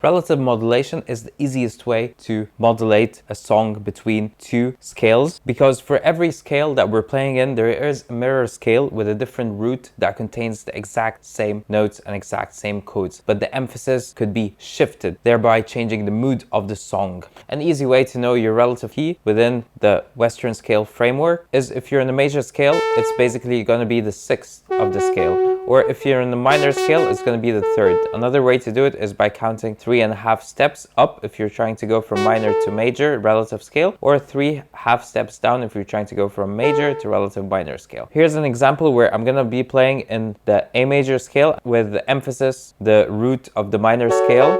Relative modulation is the easiest way to modulate a song between two scales, because for every scale that we're playing in, there is a mirror scale with a different root that contains the exact same notes and exact same codes, but the emphasis could be shifted, thereby changing the mood of the song. An easy way to know your relative key within the Western scale framework is if you're in a major scale, it's basically going to be the 6th of the scale. Or if you're in the minor scale, it's going to be the 3rd. Another way to do it is by counting 3.5 steps up if you're trying to go from minor to major relative scale, or 3.5 steps down if you're trying to go from major to relative minor scale. Here's an example where I'm going to be playing in the A major scale with the emphasis, the root of the minor scale,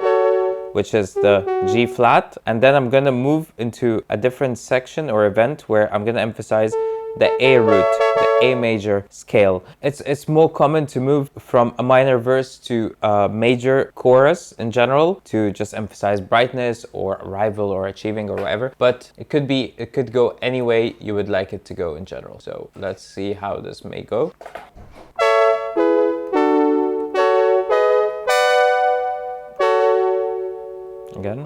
which is the G flat, and then I'm going to move into a different section or event where I'm going to emphasize the A root, the A major scale. It's more common to move from a minor verse to a major chorus in general to just emphasize brightness or arrival or achieving or whatever, but it could go any way you would like it to go in general. So let's see how this may go. Again.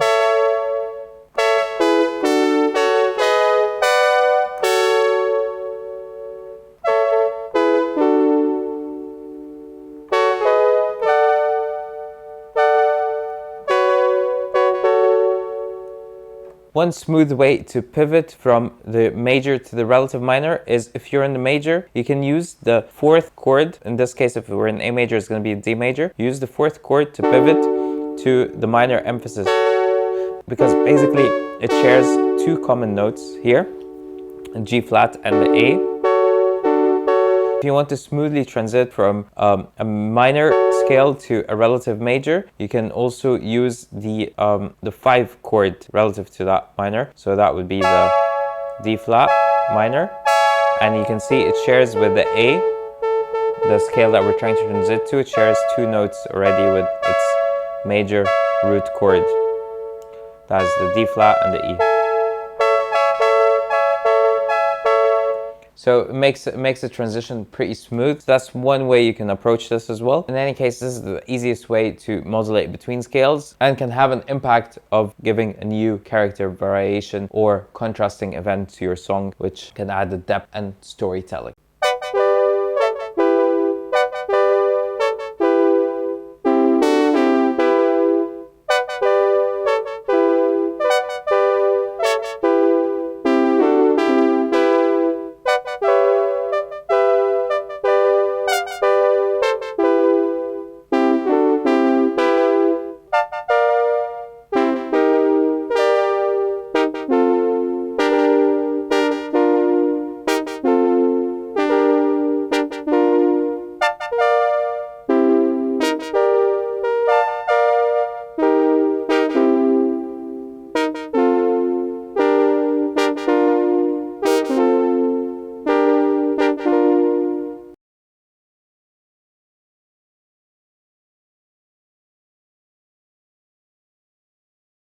One smooth way to pivot from the major to the relative minor is if you're in the major, you can use the 4th chord. In this case, if we're in A major, it's going to be D major. Use the 4th chord to pivot to the minor emphasis, because basically it shares two common notes here, G flat and the A. If you want to smoothly transit from a minor scale to a relative major, you can also use the 5 chord relative to that minor. So that would be the D flat minor, and you can see it shares with the A, the scale that we're trying to transit to. It shares 2 notes already with its major root chord. That's the D flat and the E. So it makes the transition pretty smooth. That's one way you can approach this as well. In any case, this is the easiest way to modulate between scales and can have an impact of giving a new character variation or contrasting event to your song, which can add a depth and storytelling.